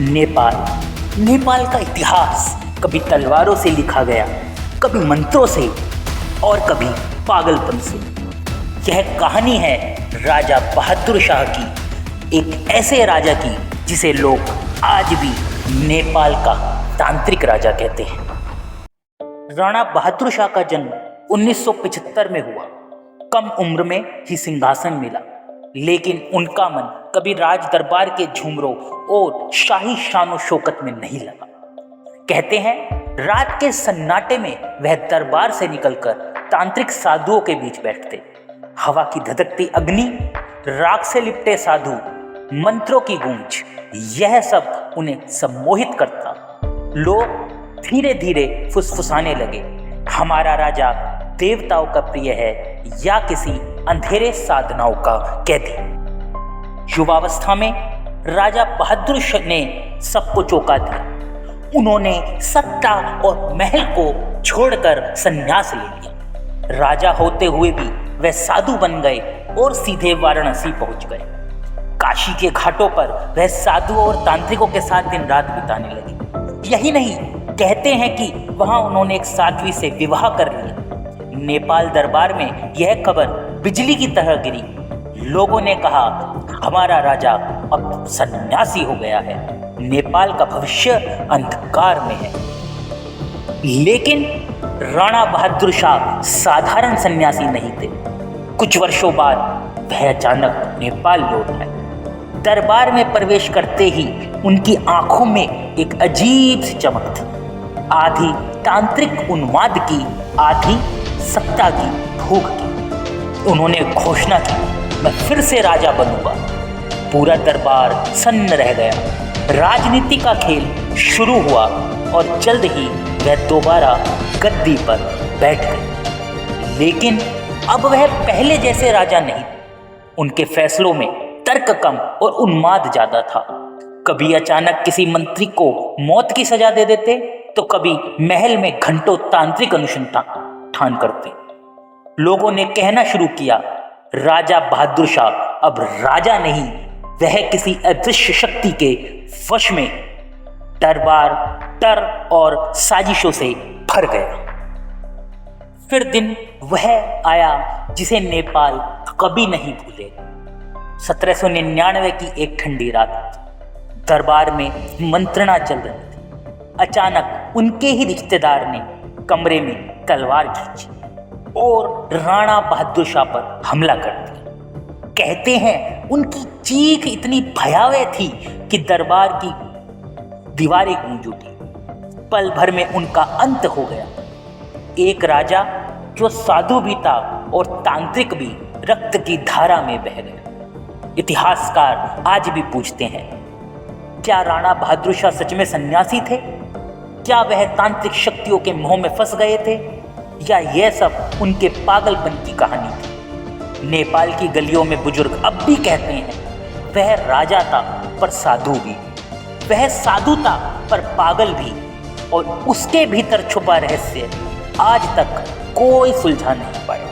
नेपाल। नेपाल का इतिहास कभी तलवारों से लिखा गया, कभी मंत्रों से और कभी पागलपन से। यह कहानी है राजा बहादुर शाह की, एक ऐसे राजा की जिसे लोग आज भी नेपाल का तांत्रिक राजा कहते हैं। राणा बहादुर शाह का जन्म 1975 में हुआ। कम उम्र में ही सिंहासन मिला, लेकिन उनका मन कभी राज दरबार के झूमरों और शाही शानो शौकत में नहीं लगा। कहते हैं रात के सन्नाटे में वह दरबार से निकलकर तांत्रिक साधुओं के बीच बैठते। हवा की धधकती अग्नि, राख से लिपटे साधु, मंत्रों की गूंज, यह सब उन्हें सम्मोहित करता। लोग धीरे धीरे फुसफुसाने लगे, हमारा राजा देवताओं का प्रिय है या किसी अंधेरे साधनाओं का कैदी। युवावस्था में राजा बहादुर शाह ने सबको चौंका दिया। उन्होंने सत्ता और महल को छोड़कर संन्यास ले लिया। राजा होते हुए भी वह साधु बन गए और सीधे वाराणसी पहुंच गए। काशी के घाटों पर वह साधुओं और तांत्रिकों के साथ दिन रात बिताने लगे। यही नहीं, कहते हैं कि वहां उन्होंने एक साध्वी से विवाह कर लिया। नेपाल दरबार में यह खबर बिजली की तरह गिरी। लोगों ने कहा हमारा राजा अब सन्यासी हो गया है, नेपाल का भविष्य अंधकार में है। लेकिन राणा बहादुर शाह साधारण सन्यासी नहीं थे। कुछ वर्षों बाद वह अचानक नेपाल लौट आए। दरबार में प्रवेश करते ही उनकी आंखों में एक अजीब सी चमक थी, आधी तांत्रिक उन्माद की, आधी सत्ता की भूख की। उन्होंने घोषणा की, मैं फिर से राजा बनूंगा। पूरा दरबार सन्न रह गया। राजनीति का खेल शुरू हुआ और जल्द ही वह दोबारा गद्दी पर बैठ गए। लेकिन अब वह पहले जैसे राजा नहीं। उनके फैसलों में तर्क कम और उन्माद ज्यादा था। कभी अचानक किसी मंत्री को मौत की सजा दे देते, तो कभी महल में घंटों तांत्रिक अनुसंधान करते। लोगों ने कहना शुरू किया, राजा बहादुर शाह अब राजा नहीं, वह किसी अदृश्य शक्ति के वश में। दरबार डर और साजिशों से भर गया। फिर दिन वह आया जिसे नेपाल कभी नहीं भूले। 1799 की एक ठंडी रात, दरबार में मंत्रणा चल रही थी। अचानक उनके ही रिश्तेदार ने कमरे में तलवार खींची और राणा बहादुर शाह पर हमला कर दिया। कहते हैं उनकी चीख इतनी भयावह थी कि दरबार की दीवारें गूंज उठी। पल भर में उनका अंत हो गया। एक राजा जो साधु भी था और तांत्रिक भी, रक्त की धारा में बह गया। इतिहासकार आज भी पूछते हैं, क्या राणा बहादुर शाह सच में सन्यासी थे? क्या वह तांत्रिक शक्तियों के मोह में फंस गए थे, या यह सब उनके पागलपन की कहानी थी? नेपाल की गलियों में बुजुर्ग अब भी कहते हैं, वह राजा था पर साधु भी, वह साधु था पर पागल भी, और उसके भीतर छुपा रहस्य आज तक कोई सुलझा नहीं पाया।